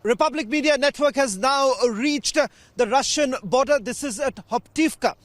Republic Media Network has now reached the Russian border. This is at Hoptivka.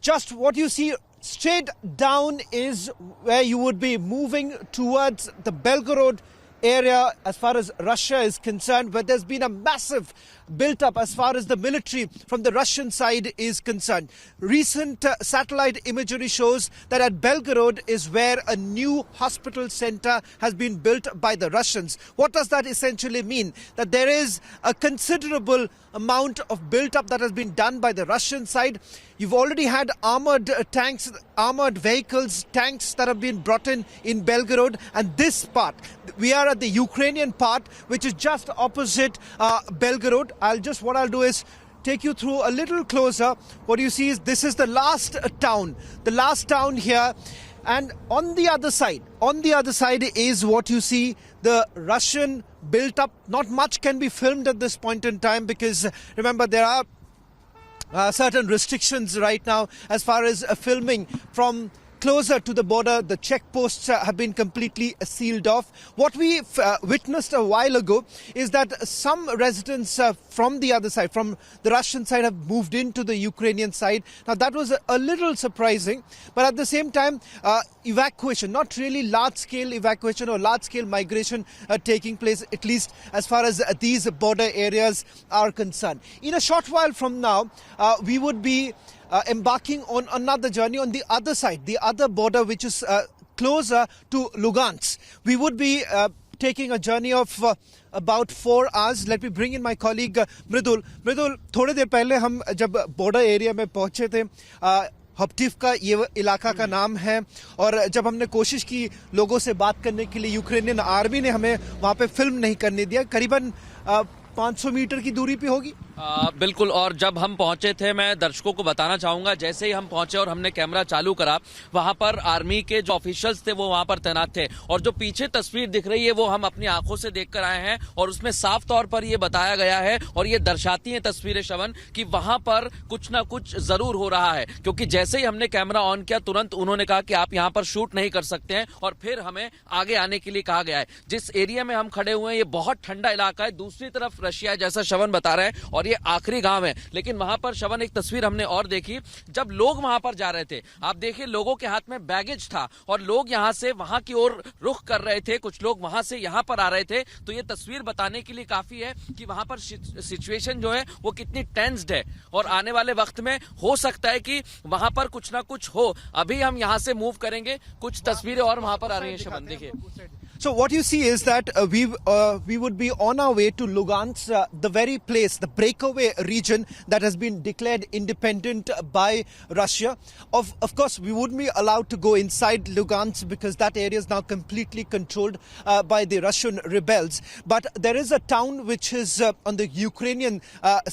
Just what you see straight down is where you would be moving towards the Belgorod area as far as Russia is concerned, where there's been a massive built up as far as the military from the Russian side is concerned. Recent satellite imagery shows that at Belgorod is where a new hospital center has been built by the Russians. What does that essentially mean? That there is a considerable amount of built up that has been done by the Russian side. You've already had armored tanks, armored vehicles, tanks that have been brought in Belgorod. And this part, we are at the Ukrainian part, which is just opposite Belgorod. What I'll do is take you through a little closer. What you see is this is the last town here. And on the other side is what you see, the Russian built up. Not much can be filmed at this point in time because remember there are certain restrictions right now as far as filming from closer to the border. The checkposts have been completely sealed off. What we witnessed a while ago is that some residents from the other side, from the Russian side, have moved into the Ukrainian side. Now that was a little surprising, but at the same time, evacuation, not really large-scale evacuation or large-scale migration taking place, at least as far as these border areas are concerned. In a short while from now, we would be embarking on another journey on the other side, the other border, which is closer to Lugansk. We would be taking a journey of about 4 hours. Let me bring in my colleague Mridul. Mridul, थोड़ी देर पहले हम जब border area में पहुंचे थे, हॉप्टिवका ये इलाका का नाम है, और जब हमने कोशिश की लोगों से बात करने के लिए, यूक्रेनियन आर्मी ने हमें वहाँ पे फिल्म नहीं करने दिया. करीबन 500 मीटर की दूरी पे होगी. बिल्कुल. और जब हम पहुंचे थे, मैं दर्शकों को बताना चाहूंगा, जैसे ही हम पहुंचे और हमने कैमरा चालू करा, वहां पर आर्मी के जो ऑफिशियल्स थे वो वहां पर तैनात थे. और जो पीछे तस्वीर दिख रही है वो हम अपनी आंखों से देखकर आए हैं, और उसमें साफ तौर पर ये बताया गया है और ये दर्शाती है तस्वीरें, श्रवण, कि वहां पर कुछ ना कुछ जरूर हो रहा है. क्योंकि जैसे ही हमने कैमरा ऑन किया, तुरंत उन्होंने कहा कि आप यहां पर शूट नहीं कर सकते हैं, और फिर हमें आगे आने के लिए कहा गया है. जिस एरिया में हम खड़े हुए हैं ये बहुत ठंडा इलाका है, दूसरी तरफ रशिया है, जैसा श्रवण बता रहे हैं, और ये आखिरी गांव है. लेकिन वहां पर श्रवण एक तस्वीर हमने और देखी, जब लोग वहां पर जा रहे थे, आप देखिए लोगों के हाथ में बैगेज था और लोग यहां से वहां की ओर रुख कर रहे थे, कुछ लोग वहां से यहां पर आ रहे थे. तो ये तस्वीर बताने के लिए काफी है कि वहां पर सिचुएशन जो है वो कितनी टेंस्ड है, और आने वाले वक्त में हो सकता है कि वहां पर कुछ ना कुछ हो. अभी हम यहां से मूव करेंगे, कुछ तस्वीरें और वहां पर आ रही है. श्रवण देखिए. So what you see is that we would be on our way to Lugansk, the very place, the breakaway region that has been declared independent by Russia. Of course, we wouldn't be allowed to go inside Lugansk because that area is now completely controlled by the Russian rebels. But there is a town which is on the Ukrainian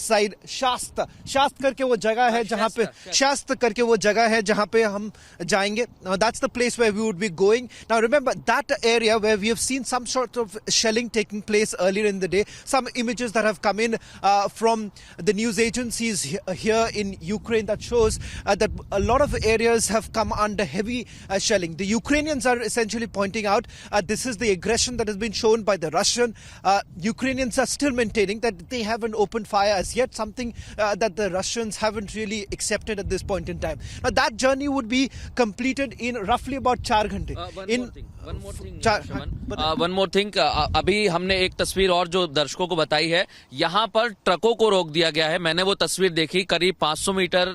side, Shast. Shast करके वो जगह है जहाँ पे Shast करके वो जगह है जहाँ पे हम जाएंगे. Now that's the place where we would be going. Now remember that area where we have seen some sort of shelling taking place earlier in the day. Some images that have come in from the news agencies here in Ukraine that shows that a lot of areas have come under heavy shelling. The Ukrainians are essentially pointing out this is the aggression that has been shown by the Russian. Ukrainians are still maintaining that they haven't opened fire as yet, something that the Russians haven't really accepted at this point in time. Now that journey would be completed in roughly about 4 घंटे. One more thing, अभी हमने एक तस्वीर और जो दर्शकों को बताई है, यहाँ पर ट्रकों को रोक दिया गया है. मैंने वो तस्वीर देखी, करीब 500 मीटर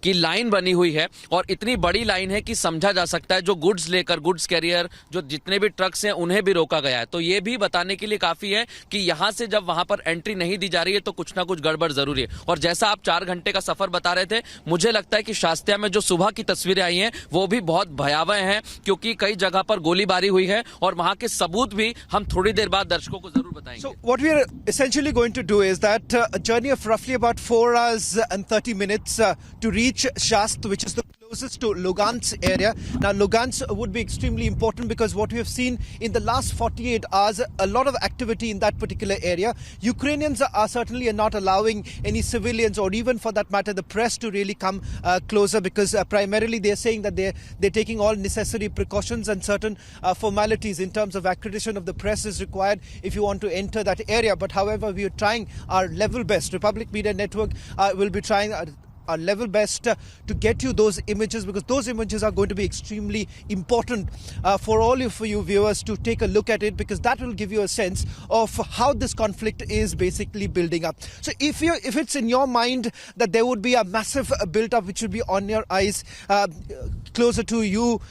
की लाइन बनी हुई है, और इतनी बड़ी लाइन है कि समझा जा सकता है जो गुड्स लेकर, गुड्स कैरियर, जो जितने भी ट्रक्स हैं उन्हें भी रोका गया है. तो ये भी बताने के लिए काफी है कि यहाँ से जब वहां पर एंट्री नहीं दी जा रही है तो कुछ ना कुछ गड़बड़ जरूरी है. और जैसा आप 4 घंटे का सफर बता रहे थे, मुझे लगता है कि शास्त्या में जो सुबह की तस्वीरें आई हैं वो भी बहुत भयावह हैं, क्योंकि कई जगह पर गोलीबारी हुई है, और वहां के सबूत भी हम थोड़ी देर बाद दर्शकों को जरूर बताएंगे. So what we are essentially going to do is that a journey of roughly about 4 hours and 30 minutes to reach Shast, which is the closest to Lugansk area. Now, Lugansk would be extremely important because what we have seen in the last 48 hours, a lot of activity in that particular area. Ukrainians are certainly not allowing any civilians or even for that matter the press to really come closer because primarily they're saying that they're taking all necessary precautions and certain formalities in terms of accreditation of the press is required if you want to enter that area. But however, we are trying our level best. Republic Media Network will be trying our level best to get you those images because those images are going to be extremely important for all of you viewers to take a look at it because that will give you a sense of how this conflict is basically building up. So if it's in your mind that there would be a massive build-up which would be on your eyes closer to you,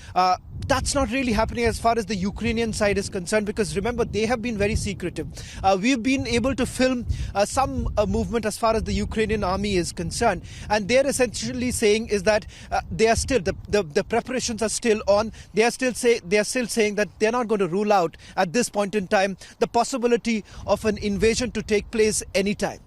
that's not really happening as far as the Ukrainian side is concerned because remember they have been very secretive. We've been able to film some movement as far as the Ukrainian army is concerned, and they're essentially saying is that they are still the preparations are still on. They are still saying that they're not going to rule out at this point in time the possibility of an invasion to take place anytime.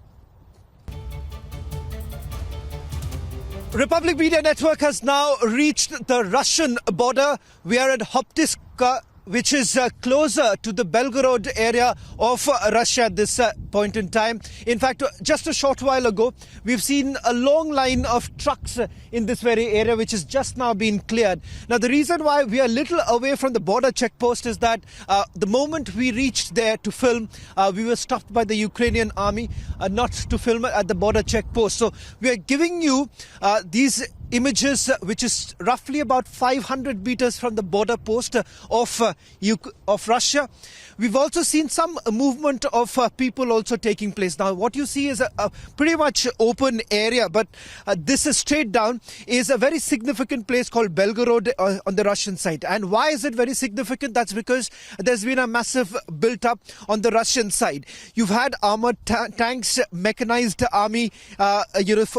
Republic Media Network has now reached the Russian border. We are at Hoptivka, which is closer to the Belgorod area of Russia at this point in time. In fact, just a short while ago, we've seen a long line of trucks in this very area, which has just now been cleared. Now, the reason why we are a little away from the border checkpost is that the moment we reached there to film, we were stopped by the Ukrainian army not to film at the border checkpost. So we are giving you these images which is roughly about 500 meters from the border post of Russia. We've also seen some movement of people also taking place. Now what you see is a pretty much open area, but this is straight down is a very significant place called Belgorod on the Russian side. And why is it very significant? That's because there's been a massive built up on the Russian side. You've had armored tanks, mechanized army,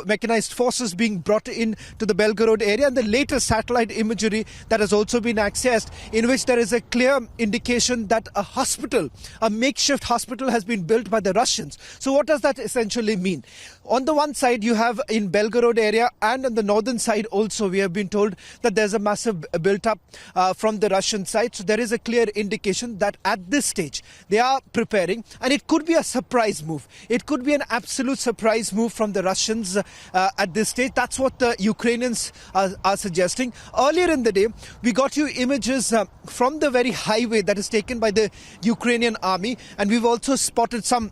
mechanized forces being brought in to the Belgorod area, and the latest satellite imagery that has also been accessed in which there is a clear indication that a makeshift hospital has been built by the Russians. So what does that essentially mean? On the one side you have in Belgorod area, and on the northern side also we have been told that there's a massive built up from the Russian side. So there is a clear indication that at this stage they are preparing, and it could be a surprise move. It could be an absolute surprise move from the Russians at this stage. That's what the Ukrainians are suggesting. Earlier in the day we got you images from the very highway that is taken by the Ukrainian army, and we've also spotted some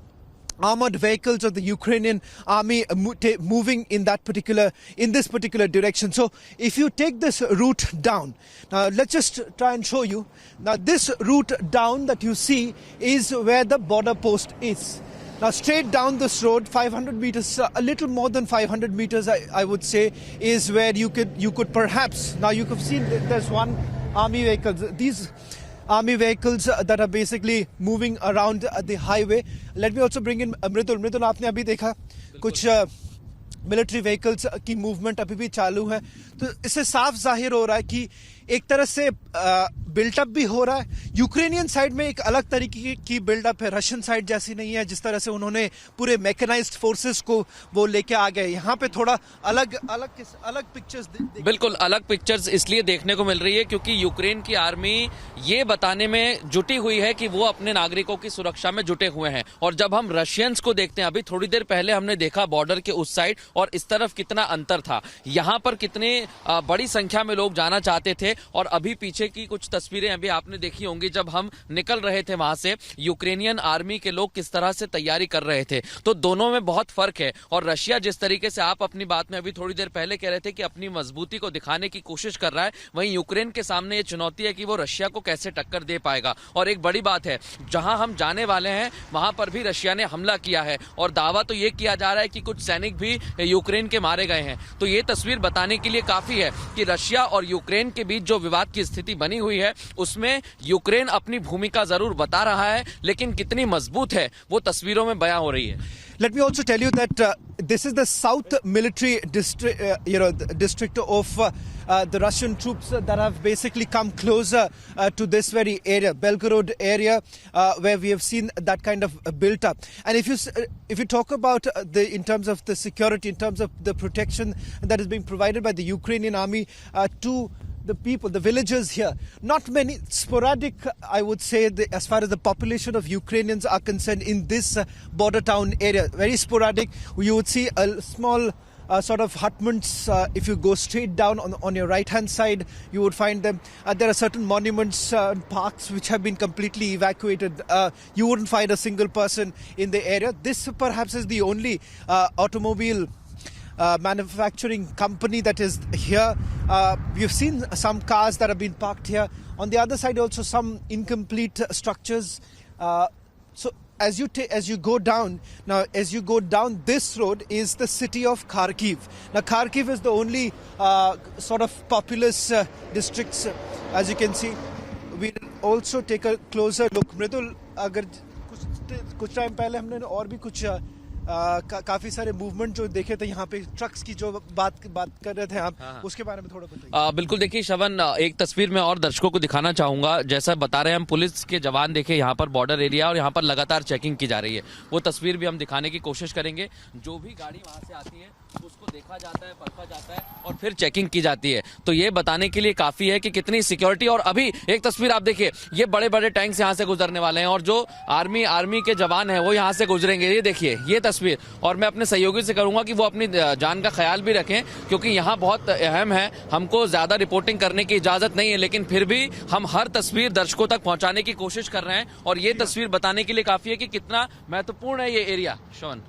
armored vehicles of the Ukrainian army moving in this particular direction. So if you take this route down, now let's just try and show you. Now this route down that you see is where the border post is. Now straight down this road, 500 meters, a little more than 500 meters I would say, is where you could perhaps, now you could see there's one army vehicle. These army vehicles that are basically moving around the highway. Let me also bring in Mridul. Mridul, आपने अभी देखा कुछ military vehicles की movement अभी भी चालू है, तो इससे साफ जाहिर हो रहा है कि एक तरह से बिल्टअप भी हो रहा है. यूक्रेनियन साइड में एक अलग तरीके की बिल्डअप है, रशियन साइड जैसी नहीं है जिस तरह से उन्होंने पूरे मैकेनाइज्ड फोर्सेस को वो लेके आ गए. यहाँ पे थोड़ा अलग पिक्चर्स, बिल्कुल अलग पिक्चर्स इसलिए देखने को मिल रही है क्योंकि यूक्रेन की आर्मी ये बताने में जुटी हुई है कि वो अपने नागरिकों की सुरक्षा में जुटे हुए हैं. और जब हम रशियंस को देखते हैं, अभी थोड़ी देर पहले हमने देखा बॉर्डर के उस साइड और इस तरफ कितना अंतर था, यहाँ पर कितने बड़ी संख्या में लोग जाना चाहते थे. और अभी पीछे की कुछ तस्वीरें अभी आपने देखी होंगी जब हम निकल रहे थे वहां से, यूक्रेनियन आर्मी के लोग किस तरह से तैयारी कर रहे थे. तो दोनों में बहुत फर्क है. और रशिया जिस तरीके से आप अपनी बात में अभी थोड़ी देर पहले कह रहे थे कि अपनी मजबूती को दिखाने की कोशिश कर रहा है, वहीं यूक्रेन के सामने ये चुनौती है कि वो रशिया को कैसे टक्कर दे पाएगा. और एक बड़ी बात है, जहां हम जाने वाले हैं वहां पर भी रशिया ने हमला किया है और दावा तो ये किया जा रहा है कि कुछ सैनिक भी यूक्रेन के मारे गए हैं. तो ये तस्वीर बताने के लिए काफी है कि रशिया और यूक्रेन के बीच बीच जो विवाद की स्थिति बनी हुई है उसमें यूक्रेन अपनी भूमिका जरूर बता रहा है, लेकिन कितनी मजबूत है वो तस्वीरों में बयां हो रही है। Let me also tell you that this is the South Military District, district of the Russian troops that have basically come closer to this very area, Belgorod area, where we have seen that kind of built up. And if you talk about in terms of the security, in terms of the protection that is being provided by the Ukrainian army to the people, the villagers here, not many, sporadic, I would say, as far as the population of Ukrainians are concerned in this border town area. Very sporadic. You would see a small sort of hutments. If you go straight down on your right hand side, you would find them. There are certain monuments and parks which have been completely evacuated. You wouldn't find a single person in the area. This perhaps is the only automobile manufacturing company that is here. We've seen some cars that have been parked here. On the other side also some incomplete structures. So as you go down, this road is the city of Kharkiv. Now Kharkiv is the only sort of populous districts, as you can see. We'll also take a closer look. Mridul, agar कुछ time पहले हमने और भी कुछ काफी सारे movement जो देखे थे यहाँ पे, ट्रक्स की जो बात कर रहे थे आप, उसके बारे में थोड़ा बताइए। बिल्कुल, देखिए श्रवण, एक तस्वीर में और दर्शकों को दिखाना चाहूंगा। जैसा बता रहे हैं हम, पुलिस के जवान देखे यहाँ पर बॉर्डर एरिया और यहाँ पर लगातार चेकिंग की जा रही है। वो तस्वीर भी हम दिखाने की कोशिश करेंगे। जो भी गाड़ी वहां से आती है उसको देखा जाता है, परखा जाता है और फिर चेकिंग की जाती है। तो ये बताने के लिए काफी है कि कितनी सिक्योरिटी। और अभी एक तस्वीर आप देखिए, ये बड़े बड़े टैंक्स यहाँ से गुजरने वाले हैं और जो आर्मी के जवान हैं वो यहाँ से गुजरेंगे। ये देखिए ये तस्वीर। और मैं अपने सहयोगी से करूंगा कि वो अपनी जान का ख्याल भी रखें, क्योंकि यहाँ बहुत अहम है। हमको ज्यादा रिपोर्टिंग करने की इजाजत नहीं है, लेकिन फिर भी हम हर तस्वीर दर्शकों तक पहुंचाने की कोशिश कर रहे हैं। और ये तस्वीर बताने के लिए काफी है कि कितना महत्वपूर्ण है ये area. शौन,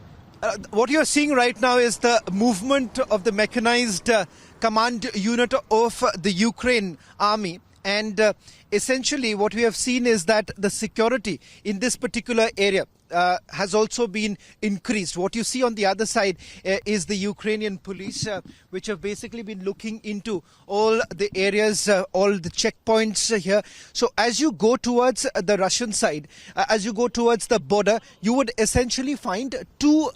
what you are seeing right now is the movement of the mechanized command unit of the Ukraine army. And essentially what we have seen is that the security in this particular area has also been increased. What you see on the other side is the Ukrainian police, which have basically been looking into all the areas, all the checkpoints here. So as you go towards the Russian side, as you go towards the border, you would essentially find two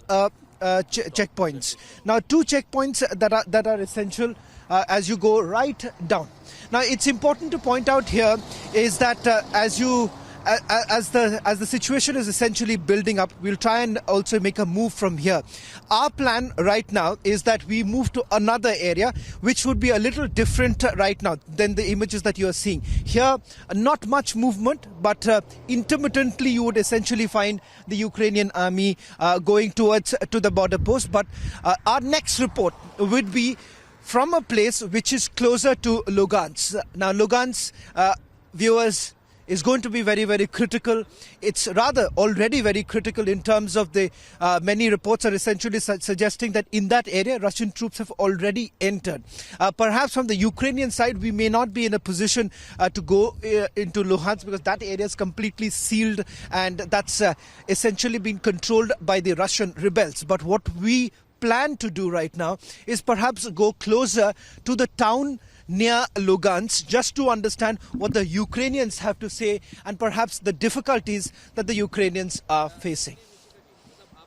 checkpoints. Now, two checkpoints that are essential as you go right down. Now, it's important to point out here is that as the situation is essentially building up, we'll try and also make a move from here. Our plan right now is that we move to another area, which would be a little different right now than the images that you are seeing. Here, not much movement, but intermittently you would essentially find the Ukrainian army going towards to the border post. But our next report would be from a place which is closer to Lugansk. Now, Lugansk, viewers, is going to be very, very critical. It's rather already very critical in terms of the many reports are essentially suggesting that in that area Russian troops have already entered. Perhaps from the Ukrainian side we may not be in a position to go into Luhansk, because that area is completely sealed and that's essentially being controlled by the Russian rebels. But what we plan to do right now is perhaps go closer to the town near Lugansk, just to understand what the Ukrainians have to say and perhaps the difficulties that the Ukrainians are facing.